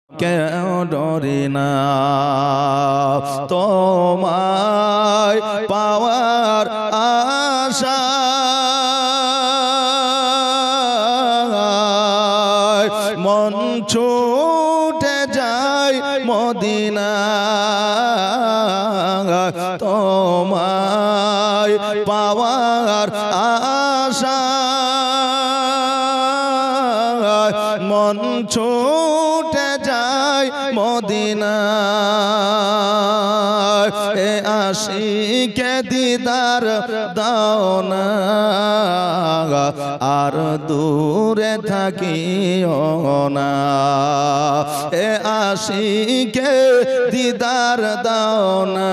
কেউ ডরি না তোমায় পাওয়ার আশা মন ছুটে যায় মদিনা তোমায় পাওয়ার আশা মন ছুটে যায় মদিনা এ আশিকে দিদার দাও না আর দূরে থাকিও না এ আশিকে দিদার দাও না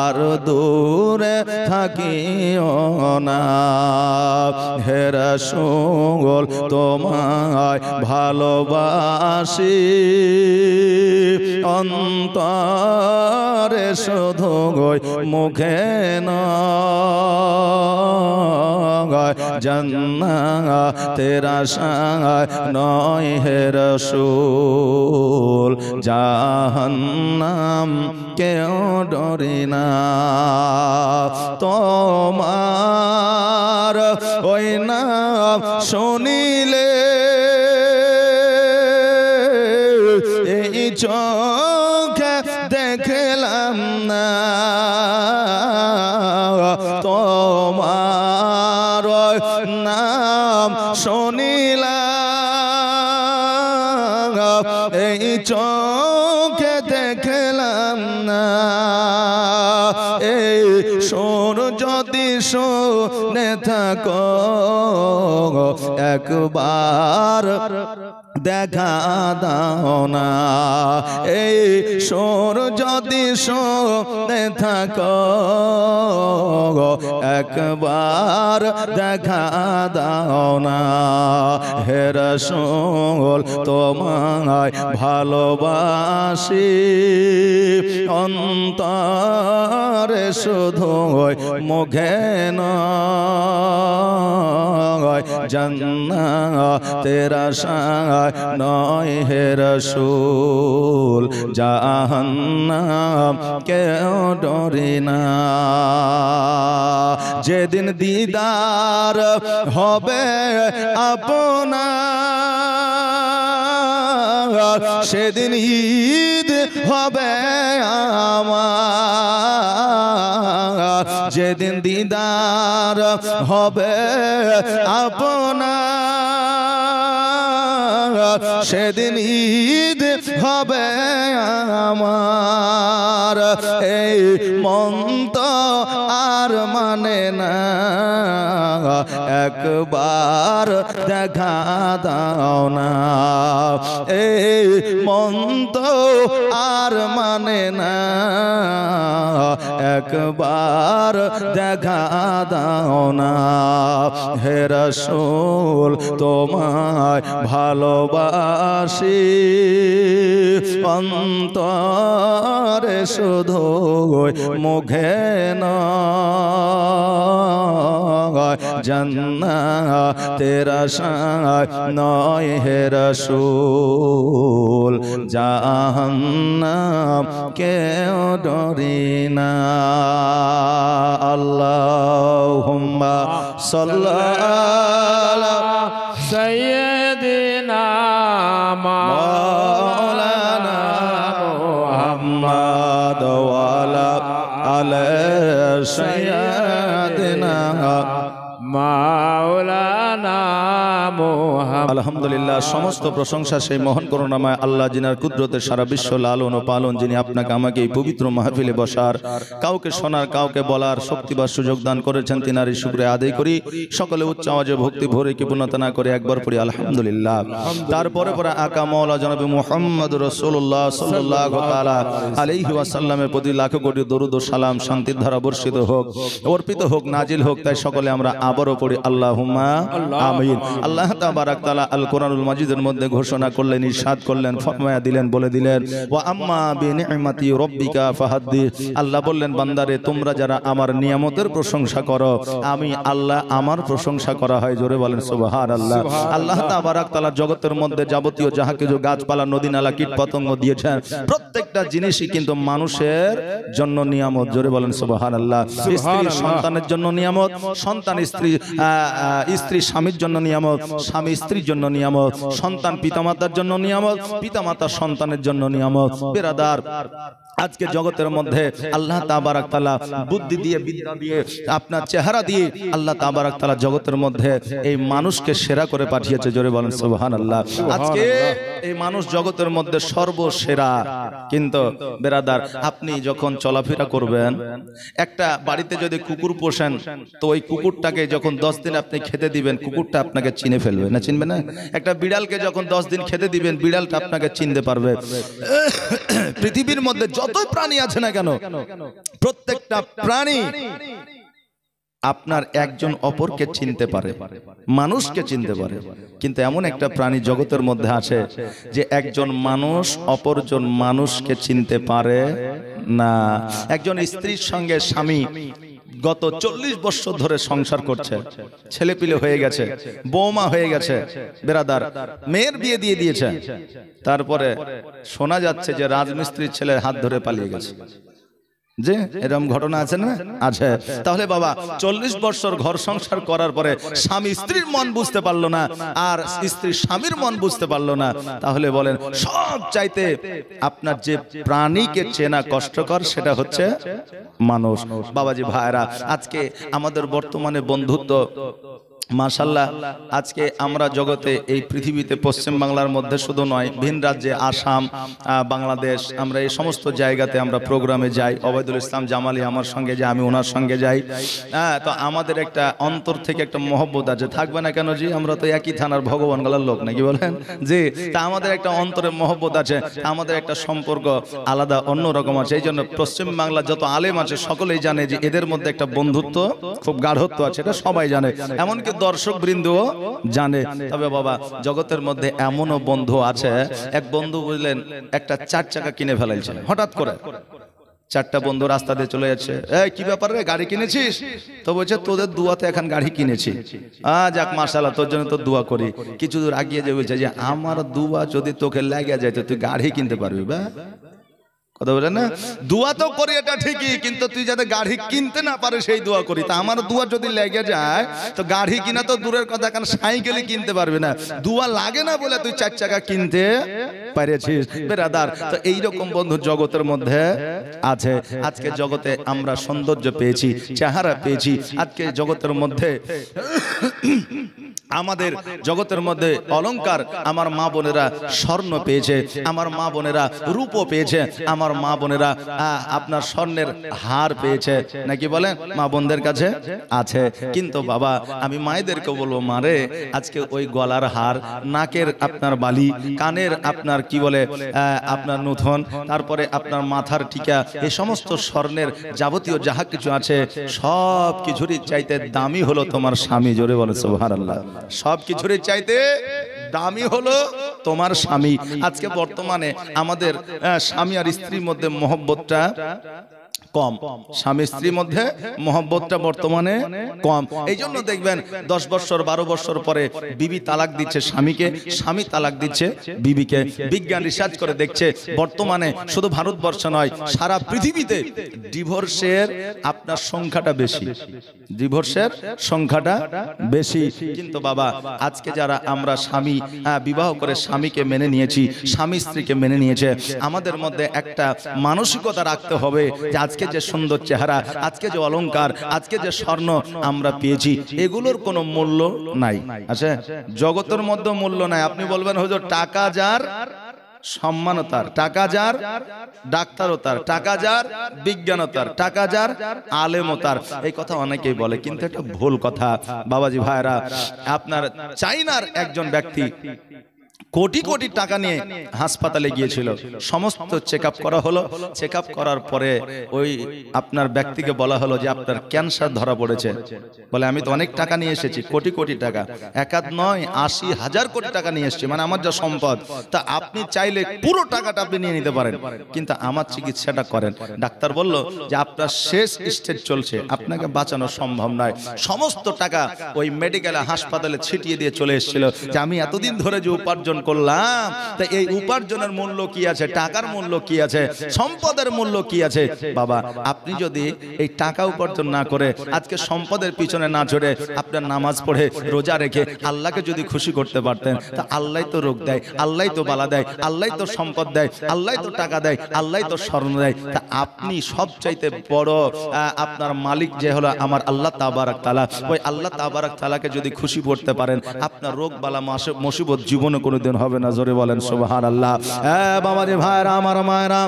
আর দূরে থাকিও না হে রাসূল তোমায় ভালোবাসি অন্তরে শুধু মুখে নয় জান্নাতের আশায় নয় হে রাসূল জাহান্নাম কেউ ডরি না তোমার ওই নাম শুনিলে এই চোখে দেখলাম না তোমার নাম শুনিলাম এই চোখে দেখলাম না এই সুর যদি শুনে থাকো একবার দেখা দাও না এই সুর যদি শুনে থাকো একবার দেখা দাও না হে রাসূল তোমায় ভালোবাসি অন্তরে শুধু মুখে নয় জান্নাতের আশায় নয় হে রাসূল জাহান্নাম কেউ ডরি না যেদিন দিদার হবে আপনার সেদিন ঈদ হবে আমার যেদিন দিদার হবে আপনার সেদিন ঈদ হবে আমার এই মন তো আর মানে না একবার দেখা দাও না এই মন তো আর মানে না একবার দেখা দাও না হে রাসূল তোমায় ভালোবাসি অন্তরে শুধু মুখে নয় জান্নাতের আশায় নয় হে রাসূল জাহান্নাম কেউ ডরি না আল্লাহুম্মা সাল্লি সাইয়্যিদিনা মাওলানা মুহাম্মদ ওয়া আলা আলি সাইয়্যিদিনা মাওলানা মুহাম্মদ আলহামদুলিল্লাহ সমস্ত প্রশংসা সেই মহান করুণাময় আল্লাহ যিনার কুদরতে সারা বিশ্ব লালন ও পালন যিনি আপনাকে আমাকে এই পবিত্র মাহফিলে বসার কাউকে শোনার কাউকে বলার শক্তি বা সুযোগ দান করেছেন তিনারই শুকরিয়া আদায় করি সকলে উচ্চ আওয়াজে ভক্তি ভরে কি পূর্ণতা না করে একবার পড়ি আলহামদুলিল্লাহ তারপরে পরে আকা মাওলা জনাবে মুহাম্মদ রাসূলুল্লাহ সাল্লাল্লাহু তাআলা আলাইহি ওয়াসাল্লামের প্রতি লাখ কোটি দরুদ ও সালাম শান্তির ধারা বর্ষিত হোক অর্পিত হোক নাজিল হোক তাই সকলে আমরা আবারও পড়ি আল্লাহুম্মা আমিন আল্লাহ তাবারাক তাআলা আল কোরআনুল মাজিদের মধ্যে ঘোষণা করলেন, ইরশাদ করলেন, ফরমায়া দিলেন, বলে দিলেন, ওয়া আম্মা বিনি'মাতি রাব্বিকা ফাহাদ্দিস। আল্লাহ বললেন, বান্দারে তোমরা যারা আমার নিয়ামতের প্রশংসা করো, আমি আল্লাহ আমার প্রশংসা করা হয়। জোরে বলেন সুবহানাল্লাহ। আল্লাহ তাবারাক তাআলা জগতের মধ্যে যাবতীয় যাহা কিছু গাছপালা, নদী নালা, কীট পতঙ্গ দিয়েছেন, প্রত্যেকটা জিনিসই কিন্তু মানুষের জন্য নিয়ামত। জোরে বলেন সুবহানাল্লাহ। স্ত্রী সন্তানের জন্য নিয়ামত, সন্তান স্ত্রী স্ত্রী স্বামীর জন্য নিয়ামত, স্বামী স্ত্রীর জন্য নিয়ামত, সন্তান পিতামাতার জন্য নিয়ামত, পিতামাতা সন্তানের জন্য নিয়ামত। বিরাদার, আজকে জগতের মধ্যে আল্লাহ তাবারাক তাআলা বুদ্ধি দিয়ে, বিদ্যা দিয়ে, আপনার চেহারা দিয়ে আল্লাহ তাবারাক তাআলা জগতের মধ্যে এই মানুষকে সেরা করে পাঠিয়েছে। জোরে বলেন সুবহানাল্লাহ। আজকে এই মানুষ জগতের মধ্যে সর্বসেরা। কিন্তু বেরাদার, আপনি যখন চলাফেরা করবেন, একটা বাড়িতে যদি কুকুর পোষেন, তো ওই কুকুরটাকে যখন 10 দিন আপনি খেতে দিবেন, কুকুরটা আপনাকে চিনে ফেলবে না, চিনবে না? একটা বিড়ালকে যখন 10 দিন খেতে দিবেন, বিড়ালটা আপনাকে চিনতে পারবে। পৃথিবীর মধ্যে যতই প্রাণী আছে না কেন, প্রত্যেকটা প্রাণী আপনার একজন অপরকে চিনতে পারে, মানুষকে চিনতে পারে। কিন্তু এমন একটা প্রাণী জগতের মধ্যে আছে যে একজন মানুষ অপরজন মানুষকে চিনতে পারে না। একজন স্ত্রীর সঙ্গে স্বামী গত 40 বছর ধরে সংসার করছে, ছেলেপিলে হয়ে গেছে, বৌমা হয়ে গেছে, বেরাদার মেয়ের বিয়ে দিয়ে দিয়েছে, তারপরে শোনা যাচ্ছে যে রাজমিস্ত্রির ছেলের হাত ধরে পালিয়ে গেছে। যে এরকম ঘটনা আছে না? আছে। তাহলে বাবা 40 বছর ঘর সংসার করার পরে স্বামী স্ত্রীর মন বুঝতে পারলো না, আর স্ত্রী স্বামীর মন বুঝতে পারলো না, তাহলে বলেন সব চাইতে আপনার যে প্রাণীকে চেনা কষ্টকর, সেটা হচ্ছে মানুষ। বাবাজি ভাইরা, আজকে আমাদের বর্তমানে বন্ধুত্ব মাশাআল্লাহ, আজকে আমরা জগতে এই পৃথিবীতে পশ্চিম বাংলার মধ্যে শুধু নয়, ভিন রাজ্যে আসাম, বাংলাদেশ, আমরা এই সমস্ত জায়গাতে আমরা প্রোগ্রামে যাই। ওবায়দুল ইসলাম জামালি আমার সঙ্গে যায়, আমি ওনার সঙ্গে যাই। তো আমাদের একটা অন্তর থেকে একটা মহব্বত আছে, থাকবে না কেন জি? আমরা তো একই থানার ভগবান গলার লোক, নাকি বলেন জি? তা আমাদের একটা অন্তরে মহব্বত আছে, আমাদের একটা সম্পর্ক আলাদা অন্যরকম আছে। এই জন্য পশ্চিম বাংলা যত আলেম আছে সকলেই জানে যে এদের মধ্যে একটা বন্ধুত্ব খুব গাঢ়ত্ব আছে, এটা সবাই জানে, এমনকি দর্শক বৃন্দ জানে। তবে বাবা, জগতের মধ্যে এমনও বন্ধু আছে, এক বন্ধু বুঝলেন একটা 4 চাকা কিনে ফেলাইছে হঠাৎ করে। 4টা বন্ধু রাস্তা দিয়ে চলে যাচ্ছে, এই কি ব্যাপার রে, গাড়ি কিনেছিস? তো বলছে তোদের দুয়াতে এখন গাড়ি কিনেছি। যাক মাশাআল্লাহ, তোর জন্য তো দোয়া করি। কিছু দূর আগিয়ে যে বলছে যে আমার দুয়া যদি তোকে লেগে যায় তো তুই গাড়ি কিনতে পারবি। বা কথা বলেন না, দোয়া তো করি এটা ঠিকই, কিন্তু তুই যাতে গাড়ি কিনতে না পারে সেই দোয়া করি। তা আমার দোয়া যদি লেগে যায় তো গাড়ি কিনা তো দূরের কথা, কারণ সাইকেলই কিনতে পারবে না। দোয়া লাগে না বলে তুই 4 চাকা কিনতে পেরেছিস, বেরাদার। তো এইরকম বন্ধু জগতের মধ্যে আছে। আজকে জগতে আমরা সৌন্দর্য পেয়েছি, চেহারা পেয়েছি। আজকে জগতের মধ্যে আমাদের জগতের মধ্যে অলংকার, আমার মা বোনেরা স্বর্ণ পেয়েছে, আমার মা বোনেরা রূপো পেয়েছে, আমার মা বোনেরা আপনার স্বর্ণের হার পেয়েছে, নাকি বলেন? মা বোনদের কাছে আছে। কিন্তু বাবা, আমি মায়েদেরকে বলবো, মারে আজকে ওই গলার হার, নাকের আপনার বালি, কানের আপনার কি বলে আপনার নূতন, তারপরে আপনার মাথার টিকা, এই সমস্ত স্বর্ণের যাবতীয় যাহা কিছু আছে সব কিছুরই চাইতে দামি হলো তোমার স্বামী। জোরে বলে সুবহানাল্লাহ। সব কিছুর চাইতে দামি হলো তোমার স্বামী। আজকে বর্তমানে আমাদের স্বামী আর স্ত্রীর মধ্যে মহব্বতটা কম, স্বামী স্ত্রীর মধ্যে মহব্বতটা বর্তমানে কম। এই জন্য দেখবেন 10 বছর 12 বছর পরে বিবি তালাক দিচ্ছে স্বামীকে, স্বামী তালাক দিচ্ছে বিবিকে। বিজ্ঞান রিসার্চ করে দেখছে বর্তমানে শুধু ভারতবর্ষ নয়, সারা পৃথিবীতে ডিভোর্সের আপনার সংখ্যাটা বেশি, ডিভোর্সের সংখ্যাটা বেশি। কিন্তু বাবা, আজকে যারা আমরা স্বামী বিবাহ করে স্বামীকে মেনে নিয়েছি, স্বামী স্ত্রীকে মেনে নিয়েছে, আমাদের মধ্যে একটা মানসিকতা রাখতে হবে যে আজকে যে সুন্দর চেহারা, আজকে যে অলংকার, আজকে যে স্বর্ণ আমরা পেয়েছি, এগুলোর কোনো মূল্য নাই। আচ্ছা, জগতের মধ্যে মূল্য নাই। আপনি বলবেন হুজুর, টাকা যার সম্মান তার, টাকা যার ডাক্তার তার, টাকা যার বিজ্ঞান তার, টাকা যার আলেম তার, এই কথা অনেকেই বলে, কিন্তু এটা ভুল কথা। বাবাজি ভাইরা, আপনার চাইনার একজন ব্যক্তি কোটি কোটি টাকা নিয়ে হাসপাতালে গিয়েছিল, সমস্ত চেক আপ করা হলো। চেক আপ করার পরে ওই আপনার ব্যক্তিকে বলা হলো যে আপনার ক্যান্সার ধরা পড়েছে। বলে আমি তো অনেক টাকা নিয়ে এসেছি, কোটি কোটি টাকা, একাধ নয় 80,000 কোটি টাকা নিয়ে এসেছি, মানে আমার যা সম্পদ, তা আপনি চাইলে পুরো টাকাটা আপনি নিয়ে নিতে পারেন, কিন্তু আমার চিকিৎসাটা করেন। ডাক্তার বলল যে আপনার শেষ স্টেজ চলছে, আপনাকে বাঁচানো সম্ভব নয়। সমস্ত টাকা ওই মেডিকেল হাসপাতালে ছিটিয়ে দিয়ে চলে এসেছিল যে আমি এতদিন ধরে যে উপার্জন করলাম, তা এই উপার্জনের মূল্য কি আছে, টাকার মূল্য কি আছে, সম্পদের মূল্য কি আছে। বাবা, আপনি যদি এই টাকা উপার্জন না করে আজকে সম্পদের পিছনে না ছড়ে আপনার নামাজ পড়ে রোজা রেখে আল্লাহকে যদি খুশি করতে পারতেন, তা আল্লাহ তো রোগ দেয়, আল্লাহ তো বালা দেয়, আল্লাহ তো সম্পদ দেয়, আল্লাহ তো টাকা দেয়, আল্লাহ তো স্বর্ণ দেয়। তা আপনি সবচাইতে বড় আপনার মালিক যে হলো আমার আল্লাহ তাবারক তাআলা, ওই আল্লাহ তাবারক তাআলাকে যদি খুশি করতে পারেন, আপনার রোগ বালা মুসিবত জীবনে কোনোদিন হবে না। জোরে বলেন সুবহানাল্লাহ। বাবাজি, ভাইরা আমার, মায়েরা,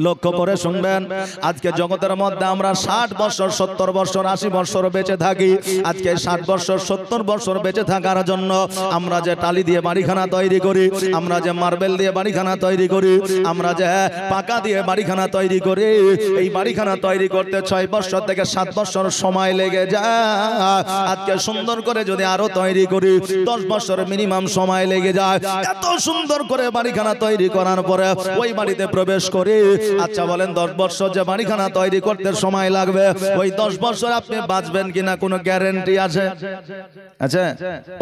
লক্ষ্য করে শুনবেন, আজকে জগতের মধ্যে আমরা 60 বছর, 70 বছর, 80 বছর বেঁচে থাকি। আজকে 60 বছর, 70 বছর বেঁচে থাকার জন্য আমরা যে টালি দিয়ে বাড়িখানা তৈরি করি, আমরা যে মার্বেল দিয়ে বাড়িখানা তৈরি করি, আমরা যে পাকা দিয়ে বাড়িখানা তৈরি করি, এই বাড়িখানা তৈরি করতে 6 বছর থেকে 7 বছর সময় লেগে যায়। আজকে সুন্দর করে যদি আরো তৈরি করি 10 বছর মিনিমাম সময় লেগে যায়। এত সুন্দর করে বাড়িখানা তৈরি করার পরে ওই বাড়িতে প্রবেশ করি। আচ্ছা বলেন, 10 বছর যে বাড়িখানা তৈরি করতে সময় লাগবে, ওই 10 বছর আপনি বাঁচবেন কিনা কোনো গ্যারান্টি আছে? আচ্ছা,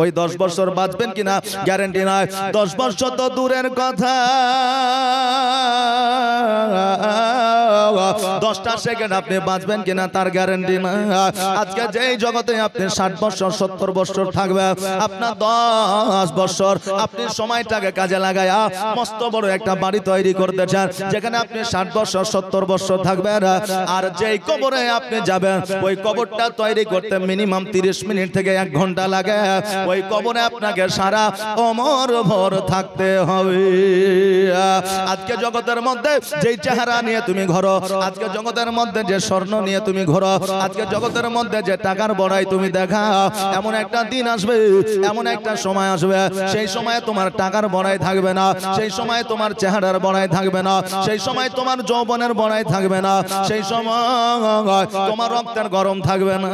ওই 10 বছর বাঁচবেন কিনা গ্যারান্টি নাই। 10 বছর তো দূরের কথা, 10টা সেকেন্ড আপনি বাঁচবেন কিনা তার গ্যারান্টি না। আজকে যেই জগতে আপনি 60 বছর, 70 বছর থাকবে, আপনার 10 বছর আপনি সময়টাকে কাজে লাগায়া মস্ত বড় একটা বাড়ি তৈরি করতে চান, যেখানে আপনি 60 বছর, 70 বছর থাকবেন। আর যেই কবরে আপনি যাবেন, ওই কবরটা তৈরি করতে মিনিমাম 30 মিনিট থেকে 1 ঘন্টা লাগে। ওই কবরে আপনাকে সারা অমর ভর থাকতে হবে। আজকে জগতের মধ্যে যেই চেহারা নিয়ে তুমি ঘোরো, আজকে জগতের মধ্যে যে স্বর্ণ নিয়ে তুমি ঘোরো, আজকে জগতের মধ্যে যে টাকার বড়াই তুমি দেখাও, এমন একটা দিন আসবে, এমন একটা সময় আসবে, সেই সময় তোমার টাকার বড়াই থাকবে না, সেই সময় তোমার চেহারার বড়াই থাকবে না, সেই সময় তোমার যৌবনের বড়াই থাকবে না, সেই সময় তোমার রক্তের গরম থাকবে না,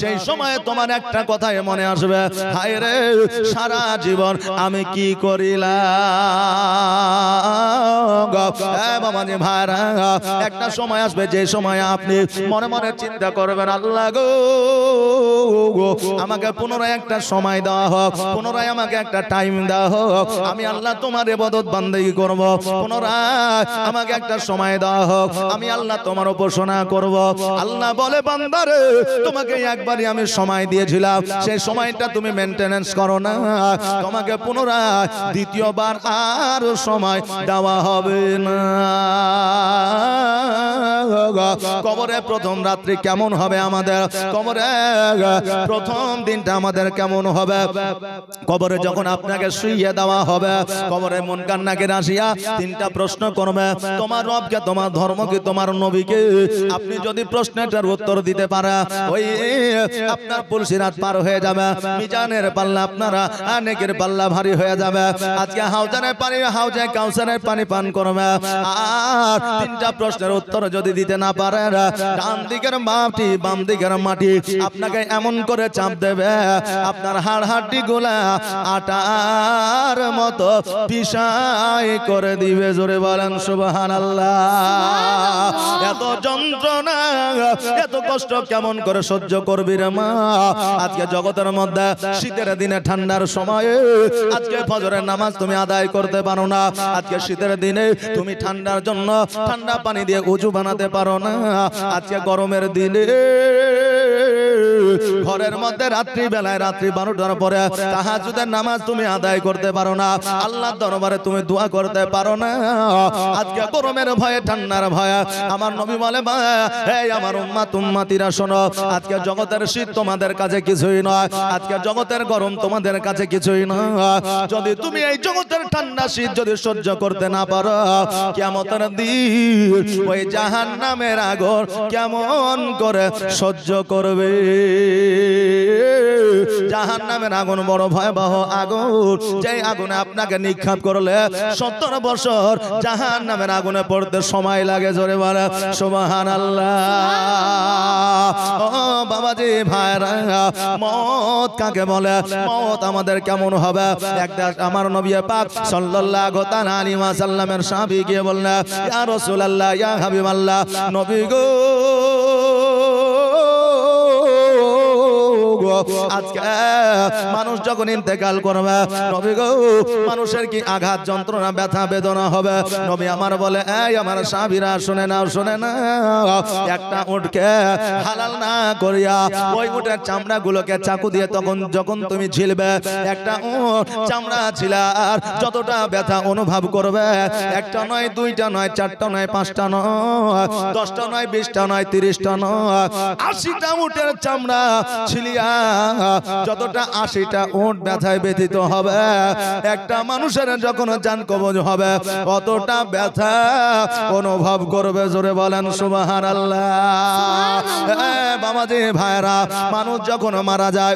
সেই সময় তোমার একটা কথাই মনে আসবে, হায় রে সারা জীবন আমি কি করিলাম। বাবাজি, ভাইরা, একটা সময় আসবে যে সময় আপনি মনে মনে চিন্তা করবেন, আল্লাহ গো, আমাকে পুনরায় একটা সময় দেওয়া হোক, পুনরায় আমাকে একটা টাইম দেওয়া হোক, আমি আল্লাহ তোমার ইবাদত বান্দেগি করব, পুনরায় আমাকে একটা সময় দেওয়া হোক, আমি আল্লাহ তোমার উপাসনা করব। আল্লাহ বলে, বান্দারে, তোমাকে একবারই আমি সময় দিয়েছিলাম, সেই সময়টা তুমি মেইনটেনেন্স করো না, তোমাকে পুনরায় দ্বিতীয়বার আর সময় দেওয়া হবে না। কবরে প্রথম রাত্রি কেমন হবে আমাদের, কবরে প্রথম দিনটা আমাদের কেমন হবে, কবরে যখন আপনাকে শুইয়ে দেওয়া হবে, কবরে মুনকার নাকির আসিয়া 3টা প্রশ্ন করবে, তোমার রবকে, তোমার ধর্মকে, তোমার নবীকে। আপনি যদি প্রশ্নটার উত্তর দিতে পারে, ওই আপনার পুলসিরাত পার হয়ে যাবে, মিজানের পাল্লা আপনারা নেকের পাল্লা ভারী হয়ে যাবে। আজকে হাউজানের পানি, হাউজে কাউসারের পানি পান করবে। আর 3টা প্রশ্নের উত্তর যদি দিতে না পারে, ডান দিকের মাটি, বাম দিকের মাটি আপনাকে এমন করে চাপ দেবে, আপনার হাড় হাড্ডি গুলা আটার মতো পিসাই করে দিবে। জোরে বলেন সুবহানাল্লাহ। এত যন্ত্রণা, এত কষ্ট কেমন করে সহ্য করবি রে মা? আজকে জগতের মধ্যে শীতের দিনে, ঠান্ডার সময়ে আজকে ফজরের নামাজ তুমি আদায় করতে পারো না, আজকে শীতের দিনে তুমি ঠান্ডার জন্য ঠান্ডা পানি দিয়ে ওযু বানাতে পারো না, আজকে গরমের দিনে ঘরের মধ্যে রাত্রি বেলায়, রাত্রি 12টার পরে তাহাজ্জুদের নামাজ তুমি আদায় করতে পারো না, আল্লাহর দরবারে তুমি দোয়া করতে পারো না। আজকে গরমের ভয়ে, ঠান্ডার ভয়ে আমার নবী বলে, এই আমার উম্মত, উম্মতিরা শোনো, আজকে জগতের শীত তোমাদের কাছে কিছুই নয়, আজকে জগতের গরম তোমাদের কাছে কিছুই নয়। যদি তুমি এই জগতের ঠান্ডা শীত যদি সহ্য করতে না পারো, কিয়ামতের দিন ওই জাহান্নামের আগুন কেমন করে সহ্য করবে? জাহান্নামের আগুন বড় ভয়াবহ আগুন, যে আগুনে আপনাকে নিক্ষেপ করলে 70 বছর জাহান্নামের আগুনে পড়তে সময় লাগে। জোরে বলে সুবহানাল্লাহ। ও বাবাজি ভাইরা, মওত কাকে বলে? মওত আমাদের কেমন হবে? একটা আমার নবী পাক সাল্লাল্লাহু তাআলা আলাইহি ওয়াসাল্লামের সাহাবী গিয়ে বললেন, ইয়া রাসূলুল্লাহ, ইয়া হাবিবাল্লাহ, নবী গো, আজকে মানুষ যখন ইন্তেকাল করবে, নবী গো, মানুষের কি আঘাত যন্ত্রণা ব্যথা বেদনা হবে? নবী আমার বলে, এই আমার সাহাবীরা শুনে নাও, শুনে না, একটা উটকে হালাল না করিয়া ওই উটের চামড়া গুলোকে চাকু দিয়ে যখন তুমি ছিলবে, একটা উট চামড়া ছিলার যতটা ব্যথা অনুভব করবে, একটা নয়, দুইটা নয়, চারটা নয়, পাঁচটা নয়, 10টা নয়, 20টা নয়, 30টা নয়, 80টা উটের চামড়া ছিলিয়া যতটা 80টা উট ব্যথায় ব্যথিত হবে, একটা মানুষের যখন জান কবজ হবে কতটা ব্যথা অনুভব করবে। জোরে বলেন সুবহানাল্লাহ। বাবাজি ভাইরা, মানুষ যখন মারা যায়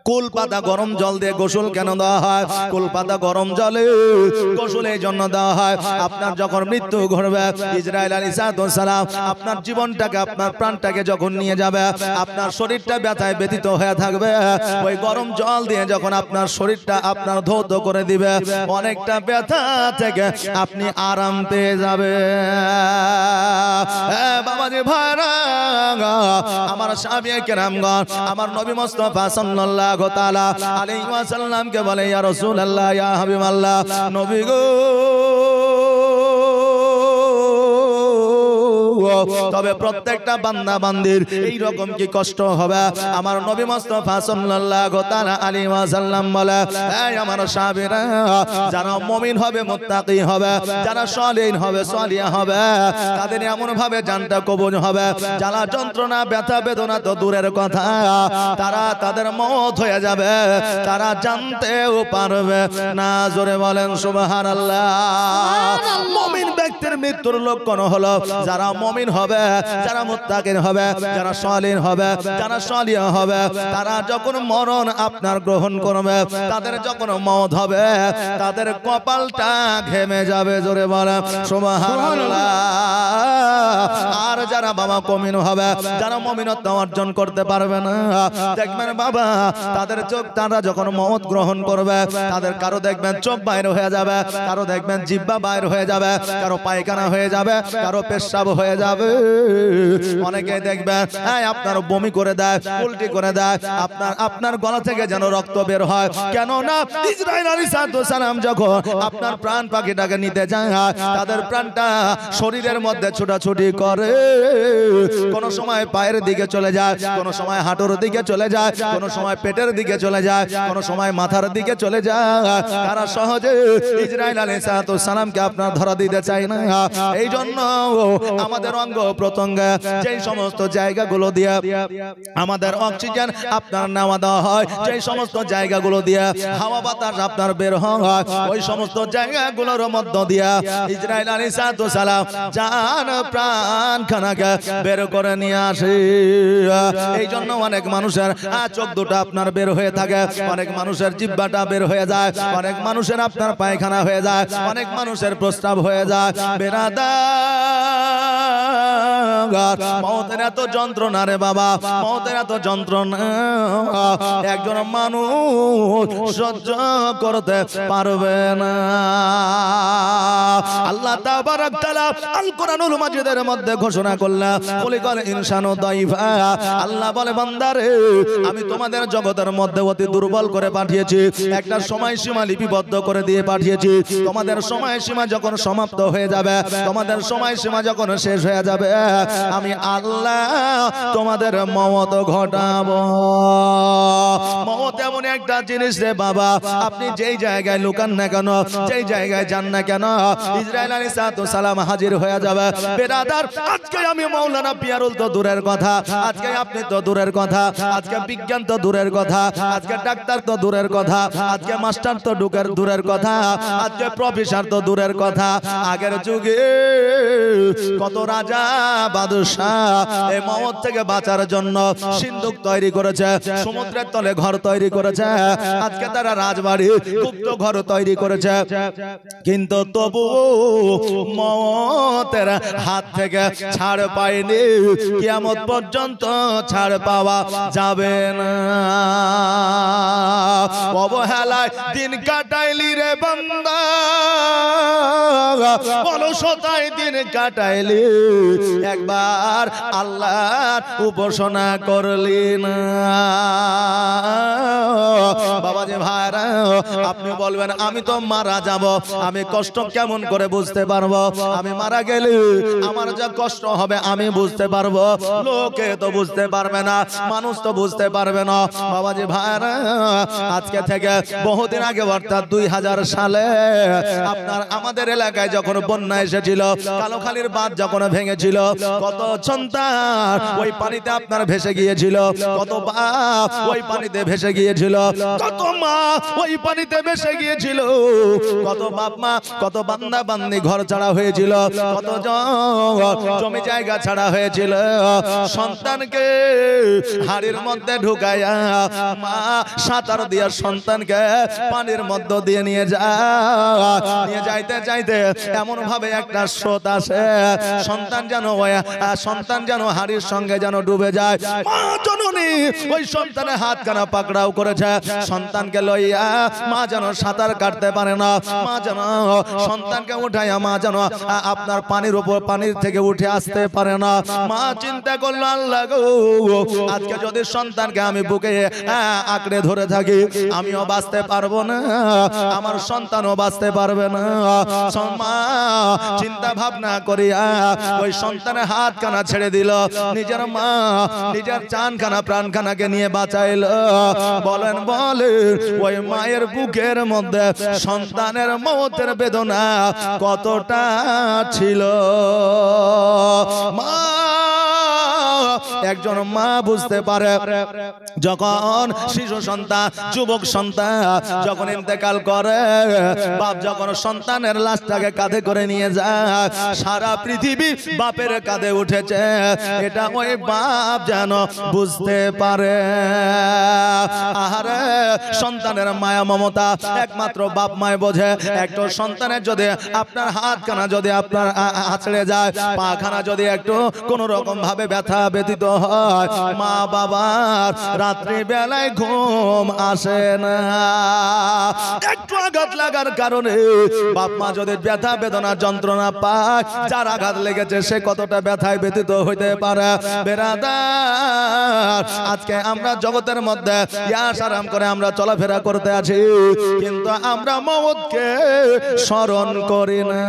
কুল পাতা গরম জল দিয়ে গোসল কেন দেওয়া হয়? কুল পাতা গরম জলে গোসল এই জন্য দেওয়া হয়, আপনার যখন মৃত্যু ঘটবে, ইসরাইল আলাইহিস সালাম আপনার জীবনটাকে, আপনার প্রাণটাকে যখন নিয়ে যাবে, আপনার শরীরটা ব্যথায় ব্যথিত হয়ে থাকবে, ওই গরম জল দিয়ে যখন আপনার শরীরটা আপনার ধৌত করে দিবে, অনেকটা ব্যথা থেকে আপনি আরাম পেয়ে যাবে। বাবাজি ভাইরা, আমার সাহাবীয়ে কেরামগণ আমার নবী মুস্তাফা সাল্লাল্লাহু তাআলা আলাইহি ওয়াসাল্লামকে বলে, ইয়া রাসূলুল্লাহ, ইয়া হাবিবাল্লাহ, নবী গো, তবে প্রত্যেকটা বান্দা বান্দির এই রকম কি কষ্ট হবে? আমার নবী মুস্তাফা সাল্লাল্লাহু তাআলা আলাইহি ওয়াসাল্লাম বলে, এই আমার সাহাবীরা, যারা মুমিন হবে, মুত্তাকি হবে, যারা সালিহ হবে, সালিহা হবে, তাদের এমন ভাবে জানটা কবুল হবে, যারা যন্ত্রণা ব্যথা বেদনা তো দূরের কথা, তারা তাদের মওত হয়ে যাবে, তারা জানতেও পারবে না। জোরে বলেন সুবহানাল্লাহ। মুমিন ব্যক্তির মৃত্যুর লক্ষণ হলো যারা মুমিন হবে, যারা মুত্তাকিন হবে, যারা সালিহ হবে, যারা সালিহা হবে, তারা যখন মরণ আপনার গ্রহণ করবে, তাদের যখন মওত হবে, তাদের কপালটা ঘেমে যাবে। জোরে বলেন সুবহানাল্লাহ। আর যারা বাবা মুমিন হবে, যারা মুমিনত্ব অর্জন করতে পারবে না, দেখবেন বাবা তাদের চোখ, তারা যখন মওত গ্রহণ করবে, তাদের কারো দেখবেন চোখ বাইরে হয়ে যাবে, কারো দেখবেন জিহ্বা বাইরে হয়ে যাবে, কারো পায়খানা হয়ে যাবে, কারো পেশাব হয়ে যাবে, অনেকে দেখবেন আপনার বমি করে দেয়, উল্টি করে দেয়, আপনার গলা থেকে যেন রক্ত বের হয়। কেন না, ইসরাইল আলাইহিস সালাম যখন আপনার প্রাণ পাখিটাকে নিতে যায়, তাদের প্রাণটা শরীরের মধ্যে ছোটাছুটি করে, কোন সময় পায়ের দিকে চলে যায়, কোন সময় হাঁটুর দিকে চলে যায়, কোন সময় পেটের দিকে চলে যায়, কোন সময় মাথার দিকে চলে যায়। তারা সহজে ইসরাইল আলাইহিস সালামকে আপনার ধরা দিতে চায় না। এই জন্য আমাদের অঙ্গ প্রত্যঙ্গে যেই সমস্ত জায়গাগুলো দিয়ে আমাদের অক্সিজেন আপনার নেওয়া দেওয়া হয়, যেই সমস্ত জায়গাগুলো দিয়ে হাওয়া বাতাস আপনার বের হয়, ওই সমস্ত জায়গাগুলোর মধ্য দিয়ে ইসরাইল আলাইহিস সালাম জান প্রাণ খানাকে বের করে নিয়ে আসে। এই জন্য অনেক মানুষের চোখ দুটো আপনার বের হয়ে থাকে, অনেক মানুষের জিহ্বাটা বের হয়ে যায়, অনেক মানুষের আপনার পায়খানা হয়ে যায়, অনেক মানুষের প্রস্রাব হয়ে যায়। মওতের এত যন্ত্রণা রে বাবা, মওতের এত যন্ত্রণা একজন মানুষ সহ্য করতে পারবে না। আল্লাহ তাবারাক তাআলা আল কোরআনুল মাজিদের মধ্যে ঘোষণা করলেন, খুলিকাল ইনসানু দাইফা। আল্লাহ বলে, বান্দারে, আমি তোমাদের জগতের মধ্যে অতি দুর্বল করে পাঠিয়েছি, একটা সময়সীমা লিপিবদ্ধ করে দিয়ে পাঠিয়েছি। তোমাদের সময়সীমা যখন সমাপ্ত হয়ে যাবে, তোমাদের সময়সীমা যখন শেষ হয়ে যাবে, আমি আল্লাহ তোমাদের মওত ঘটাবো। মওত এমন একটা জিনিস রে বাবা, আপনি যেই জায়গায় লুকান না কেন, যেই জায়গায় যান না কেন, ইসরাইল আলাইহিস আলাইহিস সালাম হাজির হয়ে যাবে। বেরাদার, আজকে আমি মাওলানা পিয়ারুল তো দূরের কথা, আজকে আপনি তো দূরের কথা, আজকে বিজ্ঞান তো দূরের কথা, আজকে ডাক্তার তো দূরের কথা, আজকে মাস্টার তো দূরের কথা, আজকে প্রফেসর তো দূরের কথা। আগের যুগে কত রাজা বাদশাহ এই মওত থেকে বাঁচার জন্য সিন্ধুক তৈরি করেছে, সমুদ্রের তলে ঘর তৈরি করেছে, আজকে তারা রাজবাড়ি গুপ্ত ঘর তৈরি করেছে, কিন্তু তবু মওতের হাত থেকে ছাড় পায়নি, কিয়ামত পর্যন্ত ছাড় পাওয়া যাবে না। অবহেলায় দিন কাটাইলি রে বান্দা, অলসতায় দিন কাটাইলি, একবার আল্লাহর উপাসনা করলি না। বাবাজি ভাইরা, আপনি বলবেন আমি তো মারা যাব, আমি কষ্ট কেমন করে বুঝতে পারবো? আমি মারা গেলে আমার যা কষ্ট হবে আমি বুঝতে পারবো, লোকে তো বুঝতে পারবে না, মানুষ তো বুঝতে পারবে না। বাবাজি ভাইরা, আজকে থেকে বহুদিন আগে অর্থাৎ 2000 সালে আপনার আমাদের এলাকায় যখন বন্যা এসেছিল, কালোখালীর বাঁধ যখন ভেঙেছিল, কত সন্তান ওই পানিতে আপনার ভেসে গিয়েছিল, কত বাপ ওই পানিতে ভেসে গিয়েছিল, কত মা ওই পানিতে ভেসে গিয়েছিল, কত বাপ মা কত বান্দা বান্দি ঘর ছাড়া হয়েছিল, কত জমি জায়গা ছাড়া হয়েছিল। সন্তানকে হাড়ির মধ্যে ঢুকাইয়া মা সাঁতার দিয়া সন্তানকে পানির মধ্যে দিয়ে নিয়ে যাইতে চাইতে এমন ভাবে একটা স্রোত আসে, সন্তান যেন হাড়ির সঙ্গে যেন ডুবে যায়। মা জননী ওই সন্তানের হাত কানা পাকড়াও করেছে, সন্তানকে লইয়া মা যেন সাঁতার কাটতে পারে না, মা যেন সন্তানকে উঠাইয়া মা যেন আপনার পানির থেকে উঠে আসতে পারে না। মা চিন্তা করলো, আল্লাহ গো, আজকে যদি সন্তানকে আমি বুকে আঁকড়ে ধরে থাকি আমিও বাঁচতে পারবো না, আমার সন্তানও বাঁচতে পারবে না। মা চিন্তা ভাবনা করিয়া ওই সন্তানের হাত কানা ছেড়ে দিল, নিজের মা নিজের চানখানা প্রাণখানাকে নিয়ে বাঁচাইল। বলেন ওই মায়ের বুকের মধ্যে সন্তানের মওতের বেদনা কতটা ছিল। মা একজন মা বুঝতে পারে, যখন শিশু সন্তান যুবক সন্তান যখন ইন্তেকাল করে, বাপ যখন সন্তানের লাশটাকে কাঁধে করে নিয়ে যায়, সারা পৃথিবী বাপের কাঁধে উঠেছে, এটা ওই বাপ যেন বুঝতে পারে। আহারে, সন্তানের মায়া মমতা একমাত্র বাপ মায় বোঝে। একটা সন্তানের যদি আপনার হাতখানা যদি আপনার আছড়ে যায়, পাখানা যদি একটু কোন রকম ভাবে ব্যথা ব্যতীত হয়, মা বাবার রাত্রি বেলায় ঘুম আসে না। একটু আঘাত লাগার কারণে বাপ মা যদি ব্যথা বেদনা যন্ত্রণা পায়, যার আঘাত লেগেছে সে কতটা ব্যথায় ব্যতীত হইতে পারে। বেরাদার, আজকে আমরা জগতের মধ্যে ইয়াস আরাম করে আমরা চলাফেরা করতে আছি, কিন্তু আমরা মওতকে স্মরণ করি না।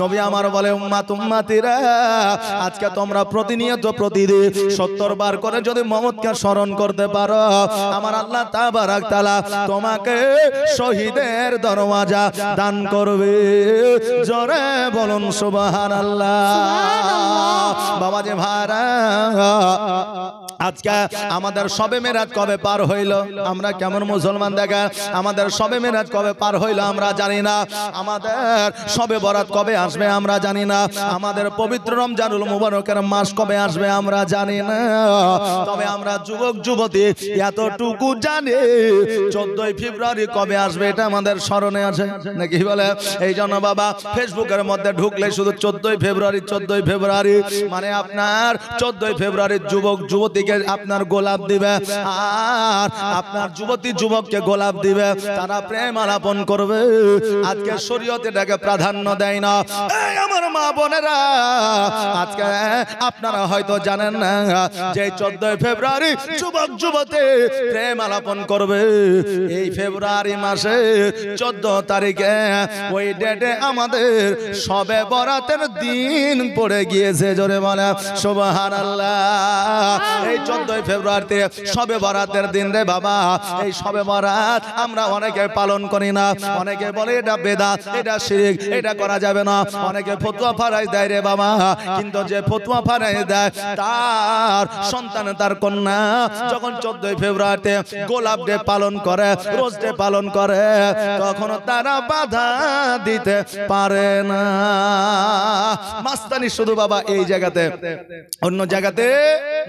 নবী আমার বলে, উম্মাতিরা, আজকে তোমরা প্রতিনিয়ত প্রতিদিন 70 বার করে যদি মওতকে স্মরণ করতে পারো, আমার আল্লাহ তাবারাক তাআলা তোমাকে শহীদের দরওয়াজা দান করবে। জোরে বলুন সুবহানাল্লাহ। বাবাজি ভাইরা, আজকে আমাদের শবে মেরাজ কবে পার হইল? আমরা কেমন মুসলমান দেখা, আমাদের শবে মেরাজ কবে পার হইল আমরা জানি না, আমাদের শবে বরাত কবে আসবে আমরা জানি না, আমাদের পবিত্র রমজানুল মুবারকের মাস কবে আসবে আমরা জানি না। তবে আমরা যুবক যুবতী এতটুকু জানি 14ই ফেব্রুয়ারি কবে আসবে এটা আমাদের স্মরণে আছে, নাকি বলে? এই জন্য বাবা ফেসবুকের মধ্যে ঢুকলে শুধু 14ই ফেব্রুয়ারি মানে আপনার 14ই ফেব্রুয়ারি যুবক যুবতীকে আপনার গোলাপ দিবে, আর আপনার যুবতী যুবককে গোলাপ দিবে, তারা প্রেম আলাপন করবে। আজকে শরীয়ত এটাকে প্রাধান্য দেয় না। এই আমার মা বোনেরা, আজকে আপনারা হয়তো জানেন না যে 14ই ফেব্রুয়ারি যুবক যুবতী প্রেম আলাপন করবে। এই ফেব্রুয়ারি মাসে 14 তারিখে ওই ডেটে আমাদের শবে বরাতের দিন পড়ে গিয়েছে। জোরে বলে সুবহানাল্লাহ। এই এই 14 ফেব্রুয়ারিতে শবে বরাতের দিন রে বাবা, এই শবে বরাত আমরা অনেকে পালন করি না। অনেকে বলে এটা বেদাত, এটা শিরক, এটা করা যাবে না। অনেকে ফতোয়া ফারাই দেয় রে বাবা, কিন্তু যে ফতোয়া ফারাই দেয় তার সন্তান, তার কন্যা যখন 14 ফেব্রুয়ারিতে গোলাপ ডে পালন করে, রোজ ডে পালন করে, তখন তারা বাধা দিতে পারে না। মাস্তানি শুধু বাবা এই জায়গাতে, অন্য জায়গাতে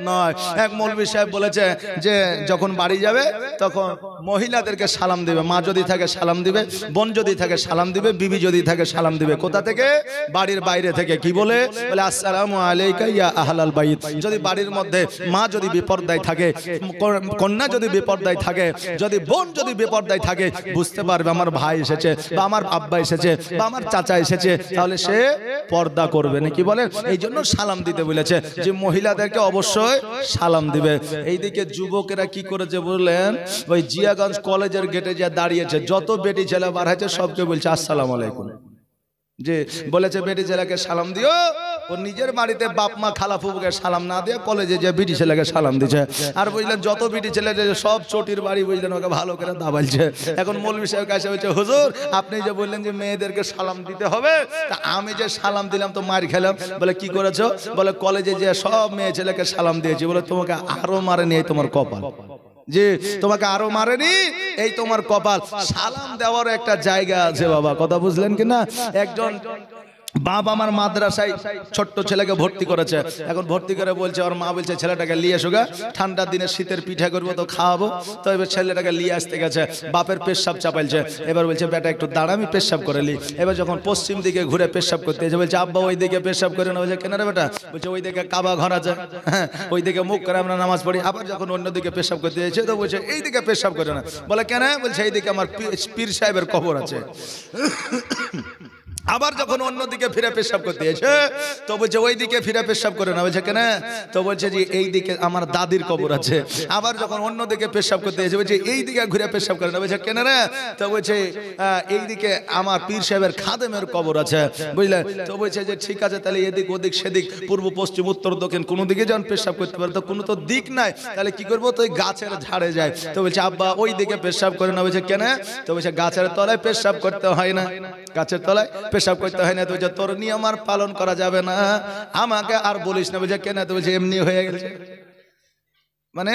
নয়। এক মৌলভী সাহেব বলেছে যে যখন বাড়ি যাবে তখন মহিলাদেরকে সালাম দিবে, মা যদি থাকে সালাম দিবে, বোন যদি থাকে সালাম দিবে, বিবি যদি থাকে সালাম দিবে। কোথা থেকে? বাড়ির বাইরে থেকে। কি বলে? বলে আসসালামু আলাইকা ইয়া আহলাল বাইত। যদি বাড়ির মধ্যে মা যদি বিপর্দায় থাকে, কন্যা যদি বিপর্দায় থাকে, যদি বোন যদি বিপর্দায় থাকে, বুঝতে পারবে আমার ভাই এসেছে বা আমার আব্বা এসেছে বা আমার চাচা এসেছে, তাহলে সে পর্দা করবে না। কি বলে? এই জন্য সালাম দিতে বলেছে যে মহিলাদেরকে অবশ্যই সালাম দিবে। এইদিকে যুবকেরা কি করেছে বললেন, ওই জিয়াগঞ্জ কলেজের গেটে যে দাঁড়িয়েছে, যত বেটি ছেলে বার হয়েছে সবকে বলছে আসসালামু আলাইকুম। যে বলেছে বেটি ছেলেকে সালাম দিও, ও নিজের বাড়িতে বাপ মা খালা ফুফুকে সালাম না দিয়ে কলেজে যে বিটি ছেলেকে সালাম দিচ্ছে। আর বুঝলেন যত বিটি ছেলে সব চটির বাড়ি বুঝলেন ওকে ভালো করে দাবাইছে। এখন মৌলভী সাহেব কাছে বলছে হুজুর আপনি যে বললেন যে মেয়েদেরকে সালাম দিতে হবে, তা আমি যে সালাম দিলাম তো মার খেলাম। বলে কি করেছো? বলে কলেজে যে সব মেয়ে ছেলেকে সালাম দিয়েছি। বলে তোমাকে আরো মারেনি, এই তোমার কপাল। যে তোমাকে আরো মারেনি, এই তোমার কপাল। সালাম দেওয়ার একটা জায়গা আছে বাবা, কথা বুঝলেন কিনা? একজন বাপ আমার মাদ্রাসায় ছোট্ট ছেলেকে ভর্তি করেছে। এখন ভর্তি করে বলছে, ওর মা বলছে ছেলেটাকে নিয়ে এসো গা, ঠান্ডার দিনে শীতের পিঠা করবো তো খাওয়াবো। তো এবার ছেলেটাকে নিয়ে আসতে গেছে, বাপের পেশাব চাপাইছে। এবার বলছে বেটা একটু দাঁড়া, আমি পেশাব করে নি। এবার যখন পশ্চিম দিকে ঘুরে পেশাব করতে এসে বলছে আব্বা ওই দিকে পেশাব করে না। বলছে কেন রে বেটা? বলছে ওই দিকে কাবা ঘর আছে, হ্যাঁ ওই দিকে মুখ করে আমরা নামাজ পড়ি। আবার যখন অন্য দিকে পেশাব করতে এসেছে তো বলছে এই দিকে পেশাব করে না। বলে কেন? বলছে এই দিকে আমার পীর সাহেবের কবর আছে। আবার যখন অন্যদিকে ফিরে পেশাব করতে এসে তো বলছে ওই দিকে ফিরে পেশাব করে না। বলছে কেন? তো বলছে যে এই দিকে আমার দাদির কবর আছে। আবার যখন অন্যদিকে পেশাব করতে এসে বলছে এই দিকে ঘুরে পেশাব করে না। বলছে কেন রে? তো বলছে এই দিকে আমার পীর সাহেবের খাদেমের কবর আছে, বুঝলে? তো বলছে যে ঠিক আছে, তাহলে এদিক ওদিক সেদিক পূর্ব পশ্চিম উত্তর দক্ষিণ কোনো দিকে যখন পেশাব করতে পারে তো কোনো তো দিক নাই, তাহলে কি করবো? তো ওই গাছের ঝাড়ে যায়। তো বলছে আব্বা ওই দিকে পেশাব করে না। বলছে কেন? তো বলছে গাছের তলায় পেশাব করতে হয় না, গাছের তলায় পেশাব করতে হয় না। তো বলছে তোর নিয়ম আর পালন করা যাবে না, আমাকে আর বলিস না। বলছে কেন? তো বলছে এমনি হয়ে গেছে, মানে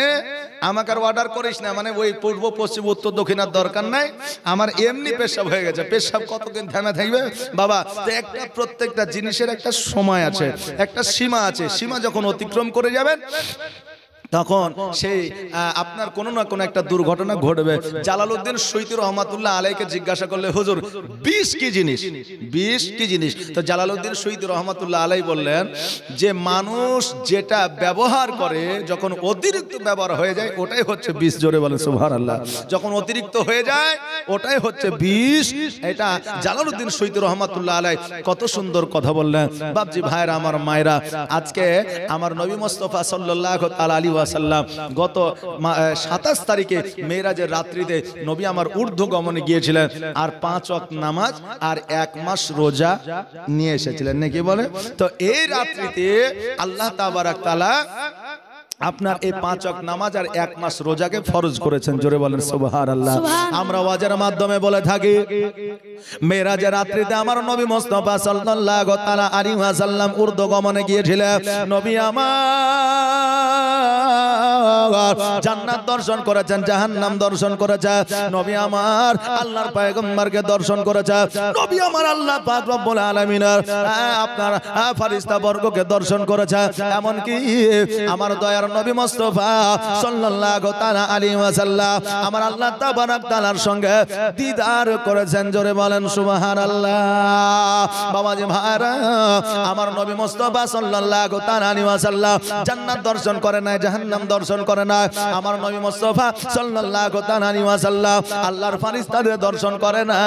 আমাকে আর অর্ডার করিস না, মানে ওই পূর্ব পশ্চিম উত্তর দক্ষিণের দরকার নাই, আমার এমনি পেশাব হয়ে গেছে। পেশাব কতদিন থেমে থাকবে বাবা? তো একটা প্রত্যেকটা জিনিসের একটা সময় আছে, একটা সীমা আছে। সীমা যখন অতিক্রম করে যাবেন তখন সেই আপনার কোনো না কোনো একটা দুর্ঘটনা ঘটবে। জালালউদ্দিন সৈয়দী রহমাতুল্লাহ আলাইকে জিজ্ঞাসা করলে হুজুর 20 কি জিনিস, 20 কি জিনিস? তো জালালউদ্দিন সৈয়দী রহমাতুল্লাহ আলাই বললেন যে মানুষ যেটা ব্যবহার করে যখন অতিরিক্ত ব্যবহার হয়ে যায় ওটাই হচ্ছে 20। জোরে বলেন সুবহানাল্লাহ। যখন অতিরিক্ত হয়ে যায় ওটাই হচ্ছে 20। এটা জালালউদ্দিন সৈয়দী রহমাতুল্লাহ আলাই কত সুন্দর কথা বললেন। বাপজি ভাইরা আমার মায়েরা, আজকে আমার নবী মুস্তাফা সাল্লাল্লাহু তাআলা আলাইহি ওয়াসাল্লাম গত 27 তারিখে মেরাজের রাত্রিতে নবী আমার ঊর্ধ্ব গমনে গিয়েছিলেন আর 5 ওয়াক্ত নামাজ আর 1 মাস রোজা নিয়ে এসেছিলেন নাকি বলে। তো এই রাত্রিতে আল্লাহ তাবারাক তাআলা আপনার এই 5 ওয়াক্ত নামাজ আর 1 মাস রোজাকে ফরজ করেছেন। জোরে বলেন সুবহানাল্লাহ। আমরা ওয়াজের মাধ্যমে বলে থাকি মেরাজের রাত্রিতে আমার নবী মুস্তাফা সাল্লাল্লাহু তাআলা আলাইহি ওয়াসাল্লাম ঊর্ধ্ব গমনে গিয়েছিলেন। নবী আমার জান্নাত দর্শন করেছেন, জাহান্নাম দর্শন করেছেন। নবী আমার আল্লাহর পয়গম্বরকে দর্শন করেছেন। নবী আমার আল্লাহ পাক রব্বুল আলামিনের আপনার ফেরেশতা বর্গকে দর্শন করেছেন। এমন কি আমার দয়ার নবী মুস্তাফা সাল্লাল্লাহু তাআলা আলাইহি ওয়াসাল্লাম আমার আল্লাহ তাবারাক তাআলার সঙ্গে দিদার করেছেন। জোরে বলেন সুবহানাল্লাহ। বাবাজি ভাইরা, আমার নবী মুস্তাফা সাল্লাল্লাহু তাআলা আলাইহি ওয়াসাল্লাম জান্নাত দর্শন করে নাই, জাহান্নাম দর্শন করে করে না, আমার নবী মুস্তাফা সাল্লাল্লাহু তাআলা আলাইহি ওয়াসাল্লাম আল্লাহর ফেরেশতাদের দর্শন করে না,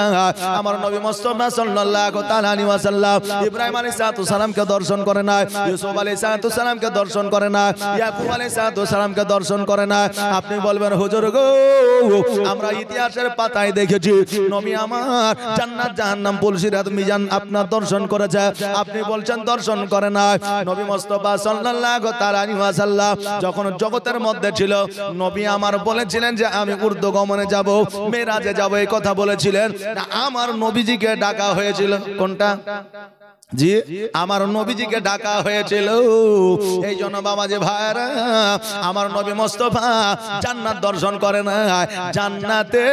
আমার নবী মুস্তাফা সাল্লাল্লাহু তাআলা আলাইহি ওয়াসাল্লাম ইব্রাহিম আলাইহিস সালামকে দর্শন করে না, ইউসুফ আলাইহিস সালামকে দর্শন করে না, ইয়াকুব আলাইহিস সালামকে দর্শন করে না। আপনি বলবেন হুজুর গো, আমরা ইতিহাসের পাতায় দেখেছি নবী আমার জান্নাত জাহান্নাম পুলসিরাত মিজান আপনার দর্শন করেছে, আপনি বলছেন দর্শন করে না। নবী মুস্তাফা সাল্লাল্লাহু তাআলা আলাইহি ওয়াসাল্লাম যখন জগতের মধ্যে ছিল, নবী আমার বলেছিলেন যে আমি উর্দু গমনে যাব, মেরাজে যাব, এই কথা বলেছিলেন। আমার নবীজিকে ডাকা হয়েছিল, কোনটা জি, আমার নবীজিকে ডাকা হয়েছিল। এই জন্য বাবা যে ভাইরা, আমার নবী মুস্তাফা জান্নাত দর্শন করে না, জান্নাতে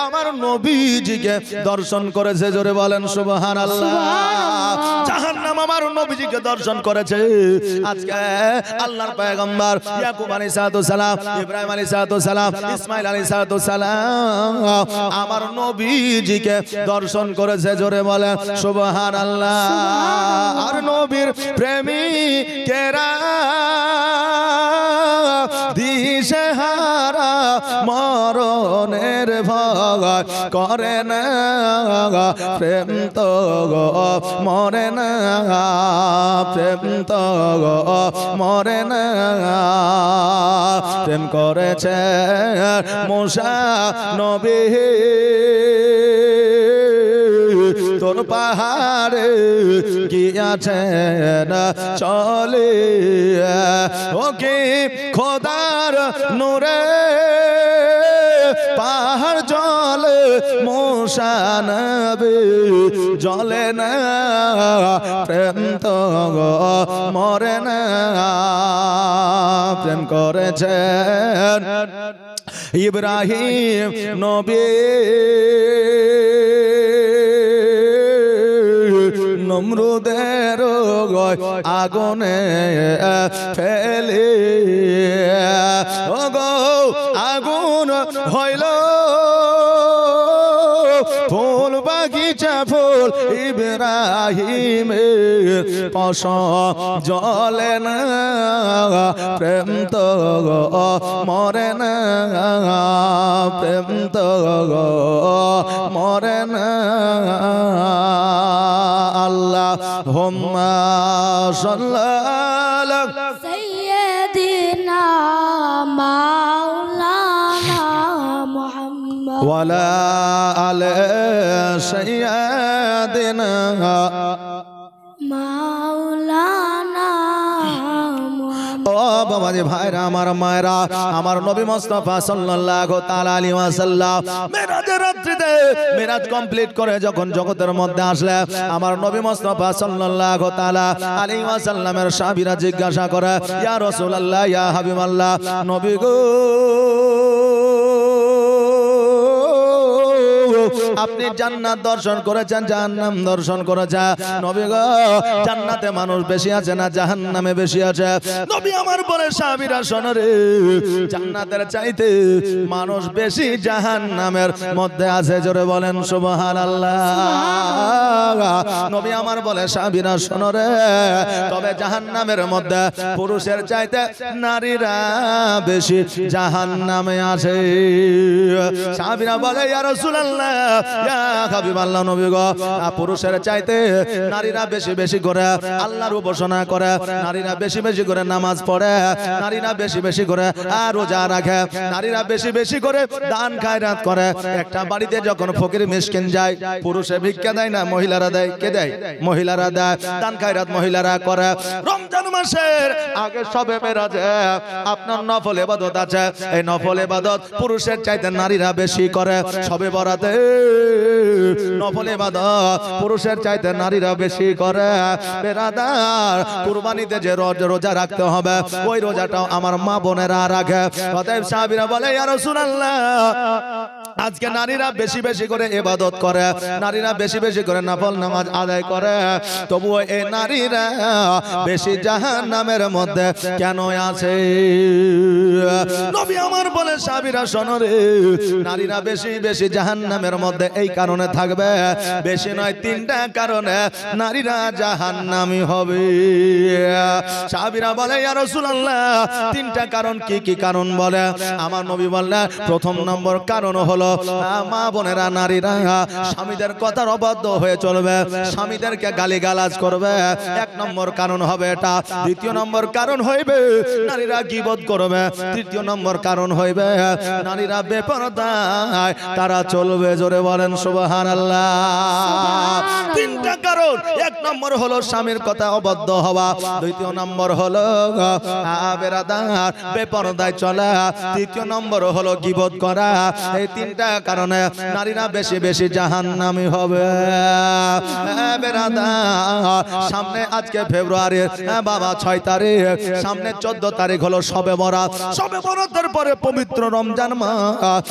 আমার নবীজিকে দর্শন করেছে। জোরে বলেন সুবহানাল্লাহ। জাহান্নাম আমার নবীজিকে দর্শন করেছে। আজকে আল্লাহর পয়গম্বর ইয়াকুব আলাইহিস সালাম, ইব্রাহিম আলাইহিস সালাম, ইসমাঈল আলাইহিস সালাম আমার নবীজিকে দর্শন করেছে। জোরে বলেন সুবহানাল্লাহ। আর নবীর প্রেমিকেরা দিশেহারা মরণের ভয় করে না, প্রেম তো মরে না, প্রেম তো মরে না। প্রেম করেছে মুসা নবী তোর পাহাড়ে গিয়াছে না চলে, ওকে খোদার নূরে পাহাড় জলে মুসা নবী জলে না, প্রেম তো মরে না। প্রেম করেছেন ইব্রাহিম নবী নমরুদের আগুনে ফেলে, ওগো আগুন হইল ফুল বাগিচা ফুল ইব্রাহিমের পশম জলে না, প্রেম তো মরে না, প্রেম তো মরে না। আল্লাহুম্মা সাল্লি সাইয়্যিদিনা মাওলানা মুহাম্মদ ওয়ালা আলি সাইয়্যিদিনা মাওলানা মুহাম্মদ। ও বাবা যে ভাইরা, আমার মায়েরা, আমার নবী মুস্তাফা সাল্লাল্লাহু তাআলা আলাইহি ওয়াসাল্লাম মেরাজের রাত্রিতে মেরাজ কমপ্লিট করে যখন জগতের মধ্যে আসলে, আমার নবী মুস্তাফা সাল্লাল্লাহু তাআলা আলাইহি ওয়াসাল্লামের সাহাবীরা জিজ্ঞাসা করে, ইয়া রাসূলুল্লাহ, ইয়া হাবিবাল্লাহ, নবী গো আপনি জান্নাত দর্শন করেছেন, জাহান্নাম দর্শন করেছেন, নবী গো জান্নাতে মানুষ বেশি আছে না জাহান্নামে বেশি আছে? নবী আমার বলে, সাহাবীরা শোনো রে, জান্নাতের চাইতে মানুষ বেশি জাহান্নামের মধ্যে আছে। জোরে বলেন সুবহানাল্লাহ। নবী আমার বলে, সাহাবীরা শোনো রে, তবে জাহান্নামের মধ্যে পুরুষের চাইতে নারীরা বেশি জাহান্নামে আছে। সাহাবীরা বলে, ইয়া রাসূলুল্লাহ, ইয়া হাবিবাল্লাহ, নবী গো পুরুষের চাইতে নারীরা বেশি বেশি করে আল্লাহর উপাসনা করে, নারীরা বেশি বেশি করে নামাজ পড়ে, নারীরা বেশি বেশি করে রোজা রাখে, নারীরা বেশি বেশি করে দান খায়রাত করে। একটা বাড়িতে যখন ফকির মিসকিন যায়, পুরুষে ভিক্ষা দেয় না, মহিলারা দেয়। কে দেয়? মহিলারা দেয়। দান খায়রাত মহিলারা করে। রমজান মাসের আগে সবে মেরাজে আপনার নফল ইবাদত আছে, এই নফল ইবাদত পুরুষের চাইতে নারীরা বেশি করে। সবে বরাতে নফল ইবাদত পুরুষের চাইতে নারীরা বেশি করে। বেরাদার, কুরবানিতে যে রোজা রাখতে হবে, ওই রোজাটাও আমার মা বোনেরা রাখে। অতএব সাহাবীরা বলে, ইয়া রাসূলুল্লাহ, আজকে নারীরা বেশি বেশি করে ইবাদত করে, নারীরা বেশি বেশি করে নফল নামাজ আদায় করে, তবুও এই নারীরা বেশি জাহান্নামের মধ্যে কেন আছে? নবী আমার বলে সাহাবীরা শোনো রে, নারীরা বেশি বেশি জাহান্নামের মধ্যে এই কারণে থাকবে, বেশি নয় তিনটা কারণে নারীরা জাহান্নামী হবে। সাহাবীরা বলে ইয়া রাসূলুল্লাহ তিনটা কারণ কি কি কারণ বলে? আমার নবী বললেন প্রথম নম্বর কারণ হলো মা বোনেরা নারীরা স্বামীদের কথার অবাধ্য হয়ে চলবে, স্বামীদেরকে গালিগালাজ করবে, এক নম্বর কারণ হবে এটা। দ্বিতীয় নম্বর কারণ হইবে নারীরা গীবত করবে, তৃতীয় নম্বর কারণ হইবে নারীরা বেপরদায় তারা চলবে। জোরে বলেন সুবহানাল্লাহ। তিনটা কারণ, এক নম্বর হলো স্বামীর কথা অবাধ্য হওয়া, দ্বিতীয় নম্বর হলো বেরাদার বেপরদায় চলা, তৃতীয় নম্বর হলো গীবত করা। এই তিনটা কারণে নারীরা বেশি বেশি জাহান্নামী হবে। বেরাদার সামনে আজকে ফেব্রুয়ারি বাবা 6 তারিখ, সামনে 14 তারিখ হলো শবে বরাত। শবে বরাতের পরে পবিত্র রমজান মাস।